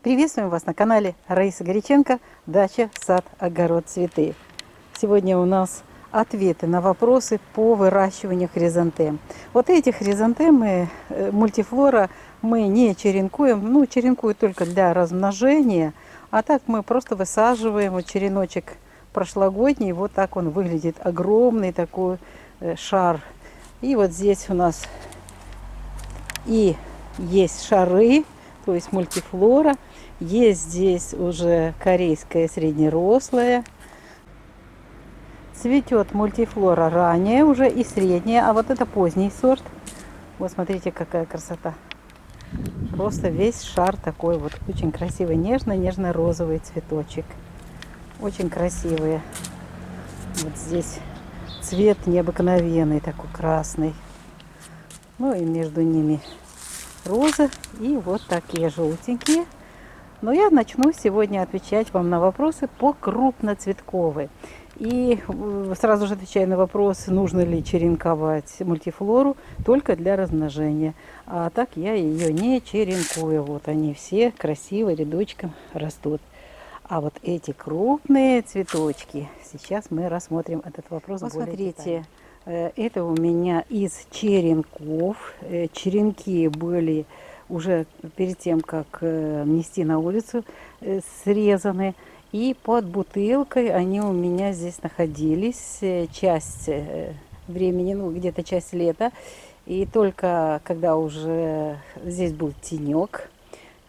Приветствуем вас на канале Раисы Горяченко «Дача, сад, огород, цветы». Сегодня у нас ответы на вопросы по выращиванию хризантем. Вот эти хризантемы мультифлора мы не черенкуем, черенкуют только для размножения, а так мы просто высаживаем. Вот череночек прошлогодний, вот так он выглядит, огромный такой шар. И вот здесь у нас и есть шары, то есть мультифлора. Есть здесь уже корейская среднерослая. Цветет мультифлора ранее уже и средняя, а вот это поздний сорт. Вот смотрите, какая красота. Просто весь шар такой вот очень красивый, нежно-нежно-розовый цветочек. Очень красивые. Вот здесь цвет необыкновенный, такой красный. Ну и между ними розы и вот такие желтенькие. Но я начну сегодня отвечать вам на вопросы по крупноцветковой. И сразу же отвечаю на вопрос, нужно ли черенковать мультифлору только для размножения. А так я ее не черенкую. Вот они все красиво рядочком растут. А вот эти крупные цветочки, сейчас мы рассмотрим этот вопрос более детально. Это у меня из черенков. Черенки были уже перед тем, как нести на улицу, срезаны. И под бутылкой они у меня здесь находились часть времени, где-то часть лета. И только когда уже здесь был тенек,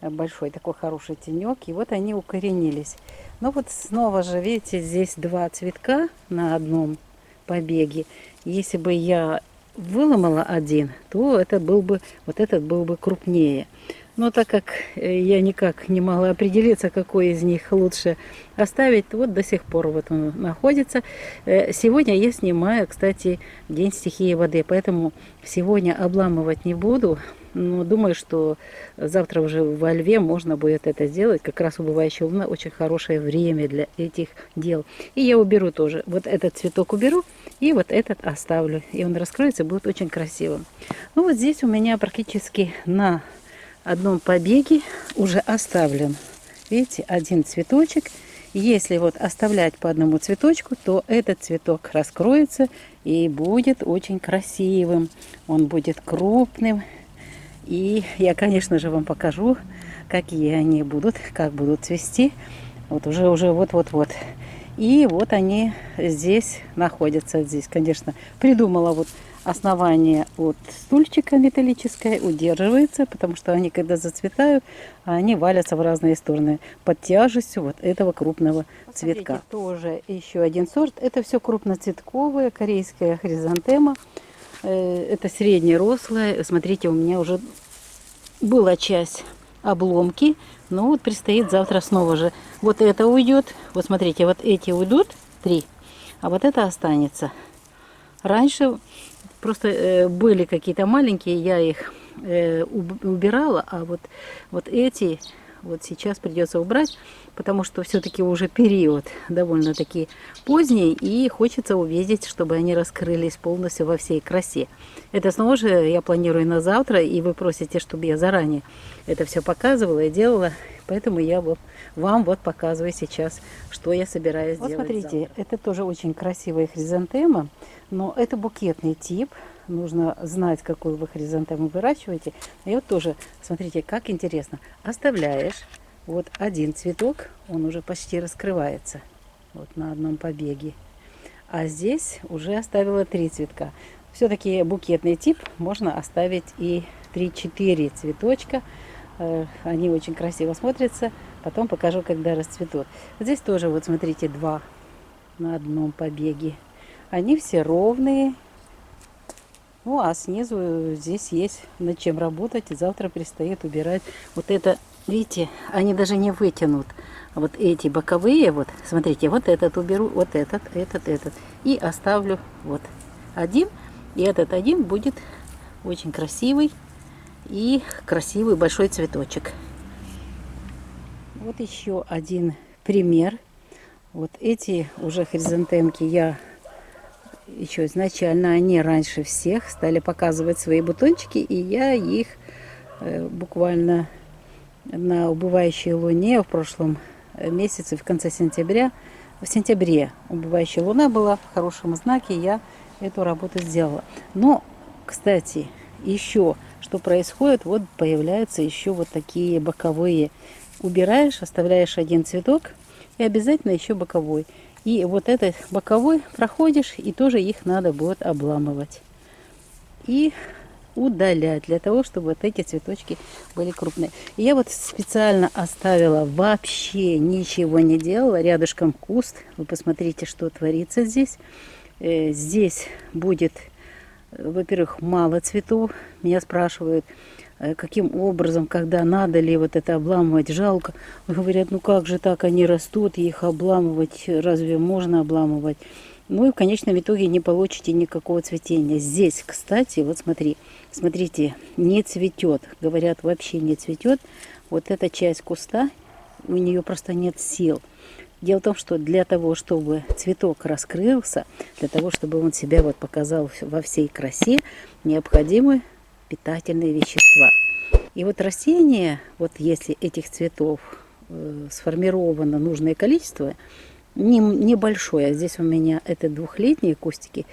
большой такой хороший тенек, и вот они укоренились. Но вот снова же, видите, здесь два цветка на одном побеге. Если бы я выломала один, то это был бы, вот этот был бы крупнее. Но так как я никак не могла определиться, какой из них лучше оставить, то вот до сих пор вот он находится. Сегодня я снимаю, кстати, День стихии воды, поэтому сегодня обламывать не буду. Но думаю, что завтра уже во Льве можно будет это сделать. Как раз убывающая луна очень хорошее время для этих дел. И я уберу тоже. Вот этот цветок уберу и вот этот оставлю. И он раскроется, будет очень красивым. Ну вот здесь у меня практически на одном побеге уже оставлен, видите, один цветочек. Если вот оставлять по одному цветочку, то этот цветок раскроется и будет очень красивым. Он будет крупным. И я, конечно же, вам покажу, какие они будут, как будут цвести. Вот уже вот-вот-вот. И вот они здесь находятся. Здесь, конечно, придумала вот основание от стульчика металлическое, удерживается, потому что они, когда зацветают, они валятся в разные стороны под тяжестью вот этого крупного цветка. Тоже еще один сорт. Это все крупноцветковая корейская хризантема. Это среднерослая. Смотрите, у меня уже была часть обломки. Но вот предстоит завтра снова же. Вот это уйдет. Вот смотрите, вот эти уйдут, 3. А вот это останется. Раньше просто были какие-то маленькие, я их убирала. А вот эти вот сейчас придется убрать, потому что все-таки уже период довольно-таки поздний, и хочется увидеть, чтобы они раскрылись полностью во всей красе. Это снова же я планирую на завтра, и вы просите, чтобы я заранее это все показывала и делала, поэтому я вам вот показываю сейчас, что я собираюсь делать. Вот смотрите, завтра. Это тоже очень красивая хризантема, но это букетный тип. Нужно знать, какую вы хризантему выращиваете. И вот тоже, смотрите, как интересно. Оставляешь вот один цветок, он уже почти раскрывается. Вот на одном побеге. А здесь уже оставила 3 цветка. Все-таки букетный тип можно оставить и 3-4 цветочка. Они очень красиво смотрятся. Потом покажу, когда расцветут. Здесь тоже, вот смотрите, 2 на одном побеге. Они все ровные. Ну, а снизу здесь есть над чем работать. И завтра предстоит убирать. Вот это, видите, они даже не вытянут. Вот эти боковые, вот, смотрите, вот этот уберу, вот этот. И оставлю вот один. И этот один будет очень красивый. И красивый большой цветочек. Вот еще один пример. Вот эти уже хризантемки я еще изначально, они раньше всех стали показывать свои бутончики, и я их буквально на убывающей луне в прошлом месяце, в конце сентября. В сентябре убывающая луна была в хорошем знаке, я эту работу сделала. Но, кстати, еще что происходит, вот появляются еще вот такие боковые. Убираешь, оставляешь один цветок и обязательно еще боковой. И вот этот боковой проходишь, и тоже их надо будет обламывать и удалять, для того, чтобы вот эти цветочки были крупные. И я вот специально оставила, вообще ничего не делала, рядышком куст. Вы посмотрите, что творится здесь. Здесь будет, во-первых, мало цветов. Меня спрашивают, каким образом, когда, надо ли вот это обламывать, жалко. Говорят, ну как же так, они растут, их обламывать, разве можно обламывать? Ну и в конечном итоге не получите никакого цветения. Здесь, кстати, вот смотрите, не цветет. Говорят, вообще не цветет. Вот эта часть куста, у нее просто нет сил. Дело в том, что для того, чтобы цветок раскрылся, для того, чтобы он себя вот показал во всей красе, необходимы питательные вещества. И вот растение, вот если этих цветов сформировано нужное количество, небольшое, а здесь у меня это двухлетние кустики,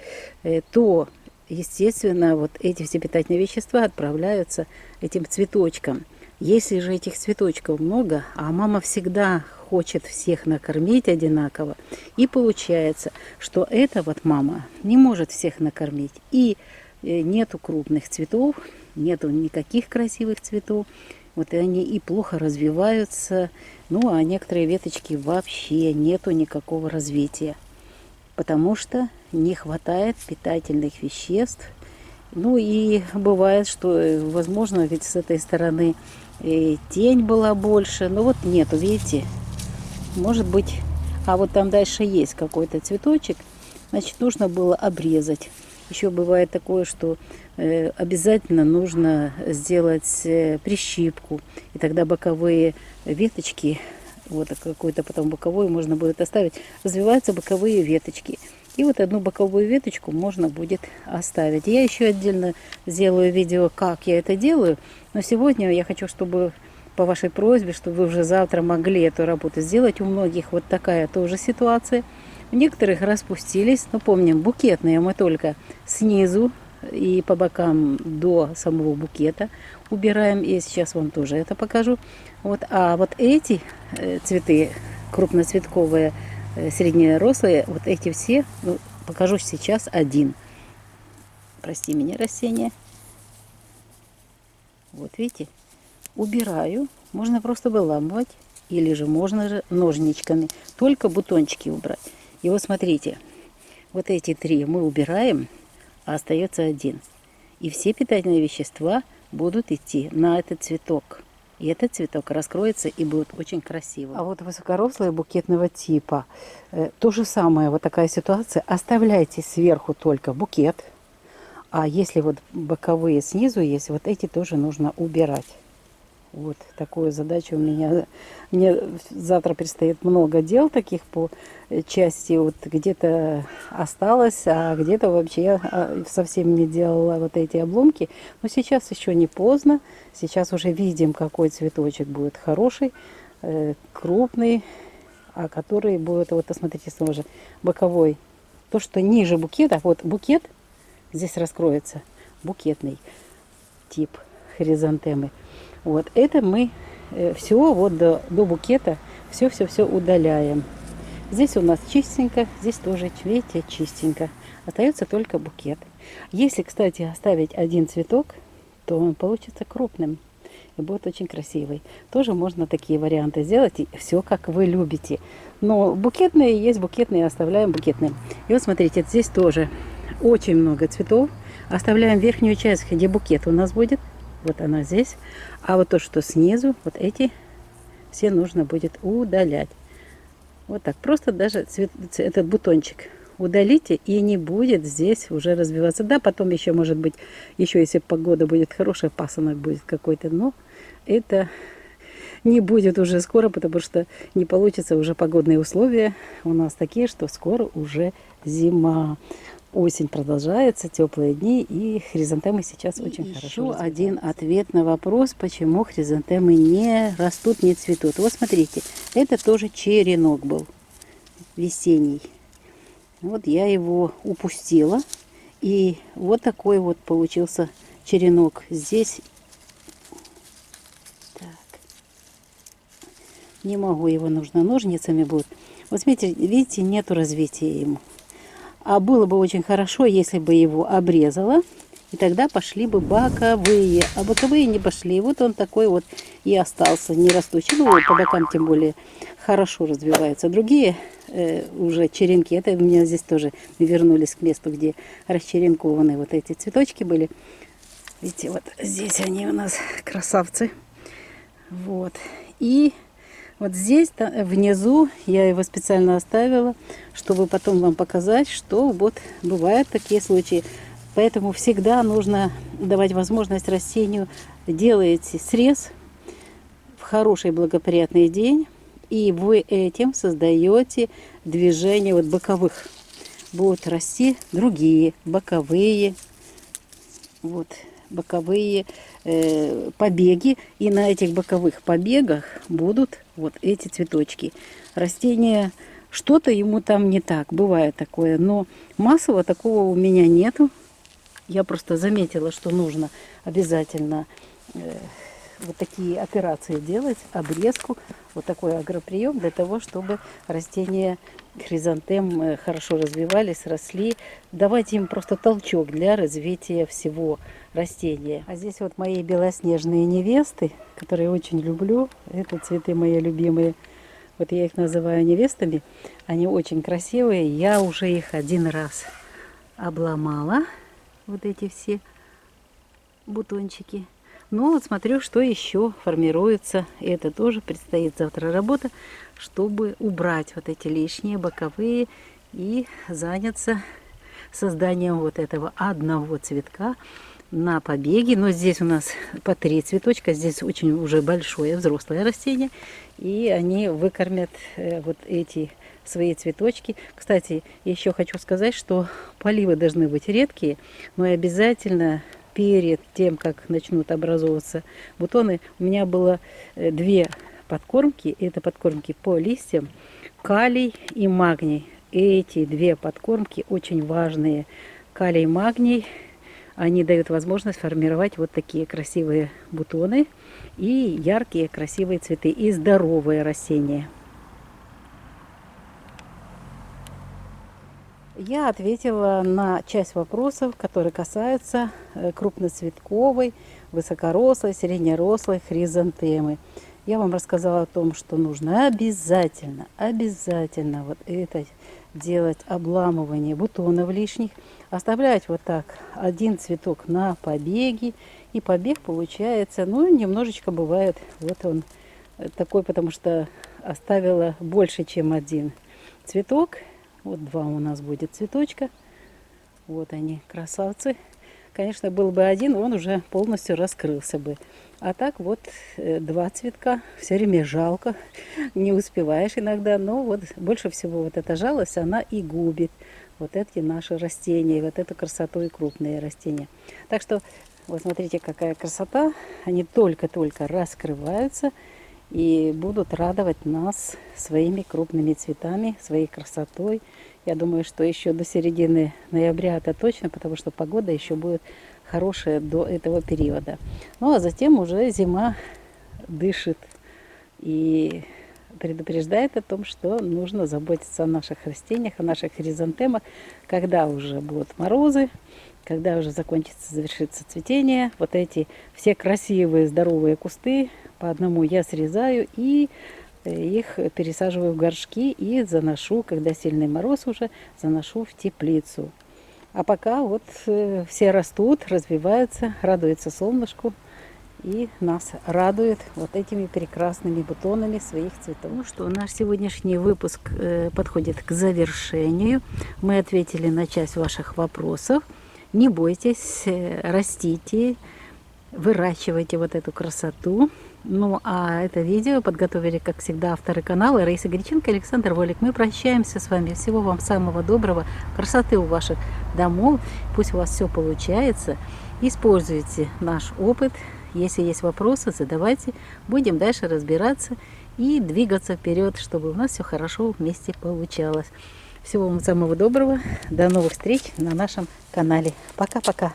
то, естественно, вот эти все питательные вещества отправляются этим цветочкам. Если же этих цветочков много, а мама всегда хочет всех накормить одинаково, и получается, что эта вот мама не может всех накормить, и нету крупных цветов, нету никаких красивых цветов, вот и они и плохо развиваются, ну а некоторые веточки вообще нету никакого развития, потому что не хватает питательных веществ. Ну и бывает, что, возможно, ведь с этой стороны тень была больше, но вот нету, видите, может быть, а вот там дальше есть какой-то цветочек, значит, нужно было обрезать. Еще бывает такое, что обязательно нужно сделать прищипку, и тогда боковые веточки, вот какой-то потом боковой можно будет оставить, развиваются боковые веточки. И вот одну боковую веточку можно будет оставить. Я еще отдельно сделаю видео, как я это делаю, но сегодня я хочу, чтобы по вашей просьбе, чтобы вы уже завтра могли эту работу сделать. У многих вот такая тоже ситуация. У некоторых распустились, но помним, букетные мы только снизу и по бокам до самого букета убираем. И сейчас вам тоже это покажу. Вот, а вот эти цветы крупноцветковые, среднерослые, вот эти все, ну, покажу сейчас один. Прости меня, растение. Вот видите, убираю. Можно просто выламывать, или же можно же ножничками, только бутончики убрать. И вот смотрите, вот эти три мы убираем, а остается один. И все питательные вещества будут идти на этот цветок. И этот цветок раскроется и будет очень красивым. А вот высокорослые букетного типа, то же самое, вот такая ситуация. Оставляйте сверху только букет. А если вот боковые снизу есть, вот эти тоже нужно убирать. Вот такую задачу у меня. Мне завтра предстоит много дел таких по части. Вот где-то осталось, а где-то вообще совсем не делала вот эти обломки. Но сейчас еще не поздно. Сейчас уже видим, какой цветочек будет хороший, крупный, а который будет, вот посмотрите, тоже боковой. То, что ниже букета, вот букет здесь раскроется, букетный тип хризантемы. Вот это мы все вот до букета все удаляем. Здесь у нас чистенько, здесь тоже, видите, чистенько. Остается только букет. Если, кстати, оставить один цветок, то он получится крупным и будет очень красивый. Тоже можно такие варианты сделать, и все как вы любите. Но букетные есть букетные, оставляем букетные. И вот смотрите, здесь тоже очень много цветов. Оставляем верхнюю часть, где букет у нас будет. Вот она здесь. А вот то, что снизу, вот эти все нужно будет удалять. Вот так. Просто даже этот бутончик удалите, и не будет здесь уже развиваться. Да, потом еще, может быть, еще если погода будет хорошая, пасынок будет какой-то. Но это не будет уже скоро, потому что не получится, уже погодные условия у нас такие, что скоро уже зима. осень продолжается, теплые дни, и хризантемы сейчас очень хорошо. Еще один ответ на вопрос, почему хризантемы не растут, не цветут. Вот смотрите, это тоже черенок был весенний. Вот я его упустила, и вот такой вот получился черенок. Здесь так, не могу, его нужно ножницами будет. Вот смотрите, видите, нету развития ему. А было бы очень хорошо, если бы его обрезала, и тогда пошли бы боковые. А боковые не пошли. Вот он такой вот и остался, не растущий. Ну, по бокам тем более хорошо развиваются. Другие уже черенки, это у меня здесь тоже, мы вернулись к месту, где расчеренкованы вот эти цветочки были. Видите, вот здесь они у нас красавцы. Вот. И вот здесь внизу я его специально оставила, чтобы потом вам показать, что вот бывают такие случаи. Поэтому всегда нужно давать возможность растению. Делаете срез в хороший благоприятный день, и вы этим создаете движение вот боковых. Будут расти другие боковые, вот, боковые побеги, и на этих боковых побегах будут вот эти цветочки. Растение, что-то ему там не так, бывает такое, но массово такого у меня нету. Я просто заметила, что нужно обязательно вот такие операции делать, обрезку, вот такой агроприем для того, чтобы растения хризантем хорошо развивались, росли. Давайте им просто толчок для развития всего растения. А здесь вот мои белоснежные невесты, которые очень люблю. Это цветы мои любимые. Вот я их называю невестами. Они очень красивые. Я уже их один раз обломала. Вот эти все бутончики. Ну вот смотрю, что еще формируется. И это тоже предстоит завтра работа, чтобы убрать вот эти лишние боковые и заняться созданием вот этого одного цветка на побеге. Но здесь у нас по 3 цветочка. Здесь очень уже большое взрослое растение. И они выкормят вот эти свои цветочки. Кстати, еще хочу сказать, что поливы должны быть редкие, но и обязательно перед тем, как начнут образовываться бутоны, у меня было 2 подкормки. Это подкормки по листьям, калий и магний. Эти 2 подкормки очень важные. Калий и магний, они дают возможность формировать вот такие красивые бутоны и яркие красивые цветы, и здоровые растения. Я ответила на часть вопросов, которые касаются крупноцветковой, высокорослой, среднерослой хризантемы. Я вам рассказала о том, что нужно обязательно вот это делать, обламывание бутонов лишних, оставлять вот так один цветок на побеге, и побег получается, ну, немножечко бывает, вот он такой, потому что оставила больше, чем один цветок. Вот 2 у нас будет цветочка. Вот они, красавцы. Конечно, был бы один, он уже полностью раскрылся бы. А так вот 2 цветка. Все время жалко. Не успеваешь иногда. Но вот больше всего вот эта жалость, она и губит вот эти наши растения. Вот эту красоту и крупные растения. Так что вот смотрите, какая красота. Они только-только раскрываются. И будут радовать нас своими крупными цветами, своей красотой. Я думаю, что еще до середины ноября это точно, потому что погода еще будет хорошая до этого периода. Ну а затем уже зима дышит и предупреждает о том, что нужно заботиться о наших растениях, о наших хризантемах, когда уже будут морозы, когда уже завершится цветение. Вот эти все красивые здоровые кусты по одному я срезаю и их пересаживаю в горшки и заношу, когда сильный мороз уже, заношу в теплицу. А пока вот все растут, развиваются, радуются солнышку и нас радует вот этими прекрасными бутонами своих цветов. Ну что, наш сегодняшний выпуск подходит к завершению. Мы ответили на часть ваших вопросов. Не бойтесь, растите, выращивайте вот эту красоту. Ну, а это видео подготовили, как всегда, авторы канала Раиса Греченко и Александр Волик. Мы прощаемся с вами. Всего вам самого доброго, красоты у ваших домов. Пусть у вас все получается. Используйте наш опыт. Если есть вопросы, задавайте. Будем дальше разбираться и двигаться вперед, чтобы у нас все хорошо вместе получалось. Всего вам самого доброго. До новых встреч на нашем канале. Пока-пока.